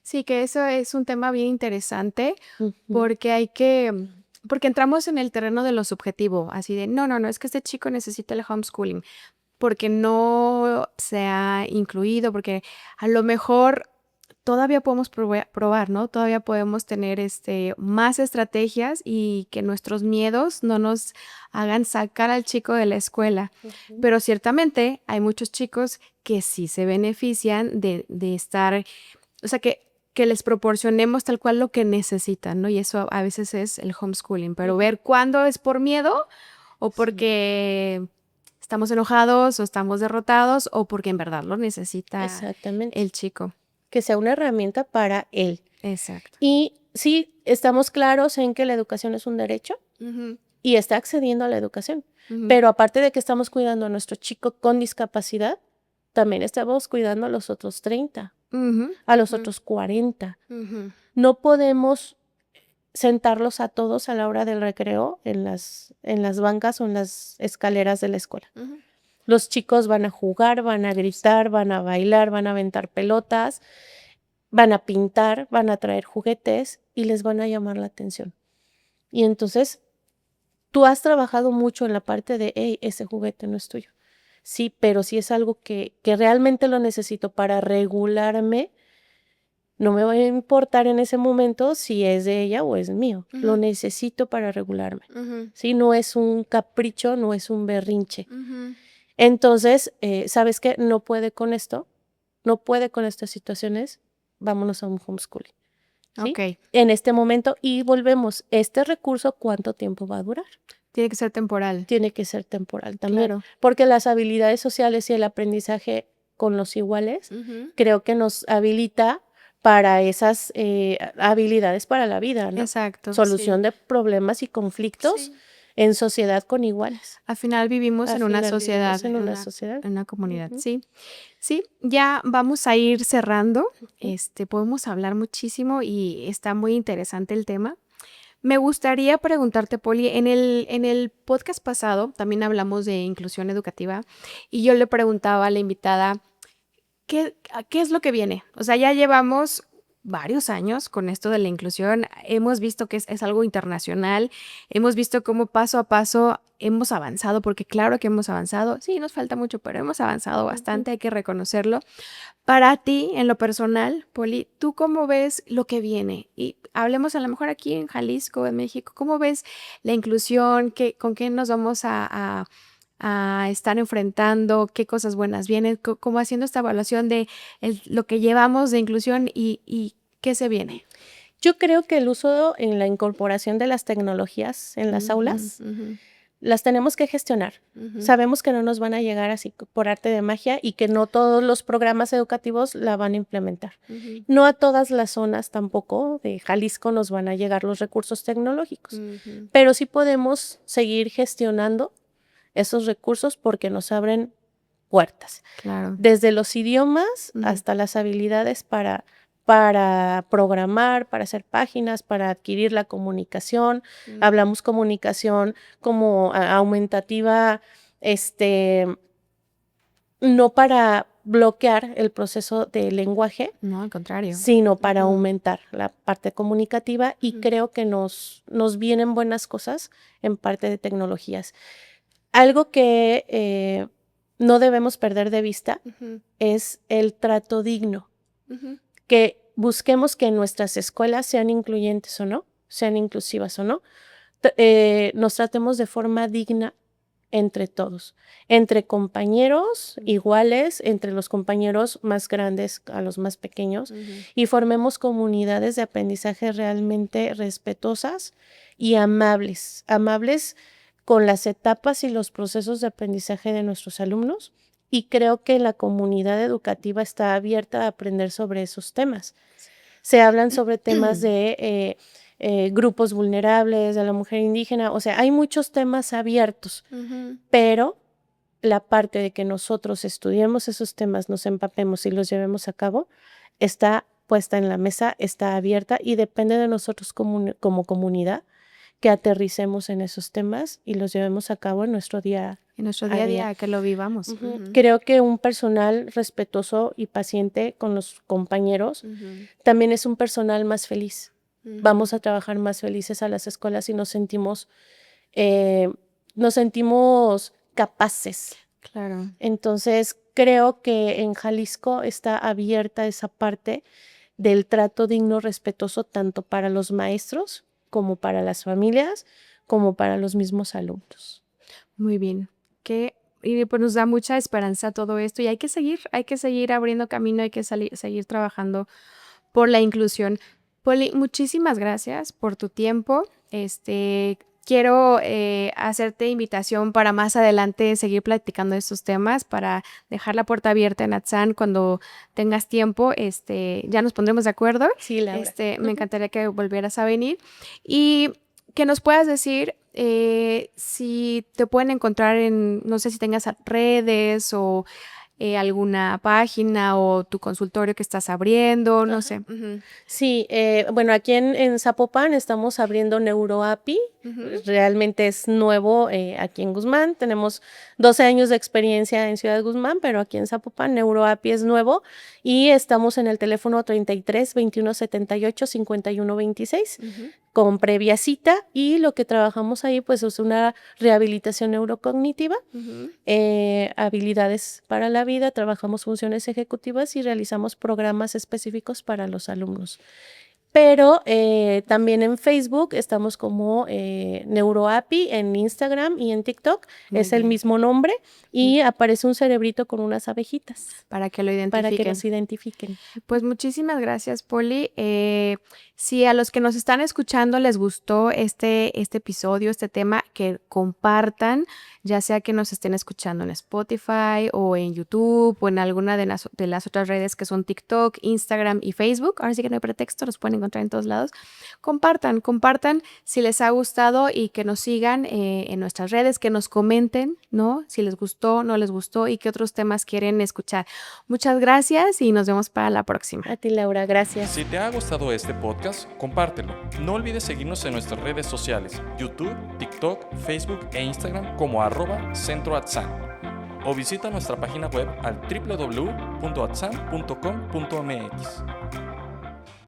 sí, que eso es un tema bien interesante Ujú. porque entramos en el terreno de lo subjetivo, así de, no, es que este chico necesita el homeschooling, porque no se ha incluido, porque a lo mejor todavía podemos probar, ¿no? Todavía podemos tener más estrategias y que nuestros miedos no nos hagan sacar al chico de la escuela. Ujú. Pero ciertamente hay muchos chicos que sí se benefician de estar, o sea, que les proporcionemos tal cual lo que necesitan, ¿no? Y eso a veces es el homeschooling, pero Ujú. ver cuándo es por miedo o Sí. porque estamos enojados o estamos derrotados o porque en verdad lo necesita Exactamente. el chico. Que sea una herramienta para él. Exacto. Y sí, estamos claros en que la educación es un derecho Ujú. y está accediendo a la educación. Ujú. Pero aparte de que estamos cuidando a nuestro chico con discapacidad, también estamos cuidando a los otros 30, Ujú. a los Ujú. otros 40. Ujú. No podemos sentarlos a todos a la hora del recreo en las bancas o en las escaleras de la escuela. Ujú. Los chicos van a jugar, van a gritar, van a bailar, van a aventar pelotas, van a pintar, van a traer juguetes y les van a llamar la atención. Y entonces, tú has trabajado mucho en la parte de, hey, ese juguete no es tuyo. Sí, pero si es algo que realmente lo necesito para regularme, no me va a importar en ese momento si es de ella o es mío. Lo Ujú. necesito para regularme. Ujú. Sí, no es un capricho, no es un berrinche. Ujú. Entonces, ¿sabes qué? No puede con esto, no puede con estas situaciones, vámonos a un homeschooling, ¿sí? Ok. En este momento y volvemos, este recurso, ¿cuánto tiempo va a durar? Tiene que ser temporal. Tiene que ser temporal también, Claro. porque las habilidades sociales y el aprendizaje con los iguales, Ujú. creo que nos habilita para esas habilidades para la vida, ¿no? Exacto. Solución Sí. de problemas y conflictos Sí. en sociedad con iguales. Al final vivimos Al en una final sociedad, vivimos en una sociedad. en una comunidad. Ujú, Sí. Sí, ya vamos a ir cerrando. ujú. Podemos hablar muchísimo y está muy interesante el tema. Me gustaría preguntarte, Poli, en el podcast pasado también hablamos de inclusión educativa y yo le preguntaba a la invitada, ¿qué es lo que viene? O sea, ya llevamos varios años con esto de la inclusión. Hemos visto que es algo internacional. Hemos visto cómo paso a paso hemos avanzado, porque claro que hemos avanzado. Sí, nos falta mucho, pero hemos avanzado bastante, hay que reconocerlo. Para ti, en lo personal, Poli, ¿tú cómo ves lo que viene? Y hablemos a lo mejor aquí en Jalisco, en México, ¿cómo ves la inclusión? ¿Con qué nos vamos a estar enfrentando? ¿Qué cosas buenas vienen? ¿Cómo haciendo esta evaluación de lo que llevamos de inclusión y qué se viene? Yo creo que el uso en la incorporación de las tecnologías en las aulas las tenemos que gestionar. Sabemos que no nos van a llegar así por arte de magia y que no todos los programas educativos la van a implementar. No a todas las zonas tampoco de Jalisco nos van a llegar los recursos tecnológicos, pero sí podemos seguir gestionando esos recursos porque nos abren puertas. Claro. Desde los idiomas hasta las habilidades para programar, para hacer páginas, para adquirir la comunicación. Hablamos comunicación como aumentativa, no para bloquear el proceso de lenguaje. No, al contrario. Sino para aumentar la parte comunicativa y creo que nos vienen buenas cosas en parte de tecnologías. Algo que no debemos perder de vista es el trato digno. Que busquemos que nuestras escuelas sean incluyentes o no, sean inclusivas o no, nos tratemos de forma digna entre todos, entre compañeros iguales, entre los compañeros más grandes a los más pequeños, y formemos comunidades de aprendizaje realmente respetuosas y amables con las etapas y los procesos de aprendizaje de nuestros alumnos. Y creo que la comunidad educativa está abierta a aprender sobre esos temas. Se hablan sobre temas de grupos vulnerables, de la mujer indígena, o sea, hay muchos temas abiertos, pero la parte de que nosotros estudiemos esos temas, nos empapemos y los llevemos a cabo, está puesta en la mesa, está abierta y depende de nosotros como comunidad que aterricemos en esos temas y los llevemos a cabo en nuestro día a día, que lo vivamos. Creo que un personal respetuoso y paciente con los compañeros también es un personal más feliz. Vamos a trabajar más felices a las escuelas y nos sentimos capaces. Claro. Entonces, creo que en Jalisco está abierta esa parte del trato digno, respetuoso, tanto para los maestros como para las familias, como para los mismos alumnos. Muy bien. Y pues nos da mucha esperanza todo esto y hay que seguir abriendo camino, hay que seguir trabajando por la inclusión. Poli, muchísimas gracias por tu tiempo. Quiero hacerte invitación para más adelante seguir platicando de estos temas, para dejar la puerta abierta en Atzan cuando tengas tiempo. Ya nos pondremos de acuerdo. Sí, Laura. Me encantaría que volvieras a venir y que nos puedas decir si te pueden encontrar no sé si tengas redes o alguna página o tu consultorio que estás abriendo, no sé. Sí, bueno, aquí en Zapopan estamos abriendo NeuroAPI. Realmente es nuevo aquí en Guzmán. Tenemos 12 años de experiencia en Ciudad Guzmán, pero aquí en Zapopan NeuroAPI es nuevo y estamos en el teléfono 33 21 78 51 26 con previa cita, y lo que trabajamos ahí pues es una rehabilitación neurocognitiva, habilidades para la vida, trabajamos funciones ejecutivas y realizamos programas específicos para los alumnos. Pero también en Facebook estamos como NeuroAPI, en Instagram y en TikTok. El mismo nombre y aparece un cerebrito con unas abejitas. Para que lo identifiquen. Para que nos identifiquen. Pues muchísimas gracias, Poli. Si a los que nos están escuchando les gustó este episodio, este tema, que compartan, ya sea que nos estén escuchando en Spotify o en YouTube o en alguna de las otras redes que son TikTok, Instagram y Facebook. Ahora sí que no hay pretexto, los pueden encontrar en todos lados. Compartan si les ha gustado y que nos sigan en nuestras redes, que nos comenten, ¿no? Si les gustó, no les gustó y qué otros temas quieren escuchar. Muchas gracias y nos vemos para la próxima. A ti, Laura, gracias. Si te ha gustado este podcast, compártelo. No olvides seguirnos en nuestras redes sociales, YouTube, TikTok, Facebook e Instagram como @centroatzan. O visita nuestra página web al www.atzan.com.mx.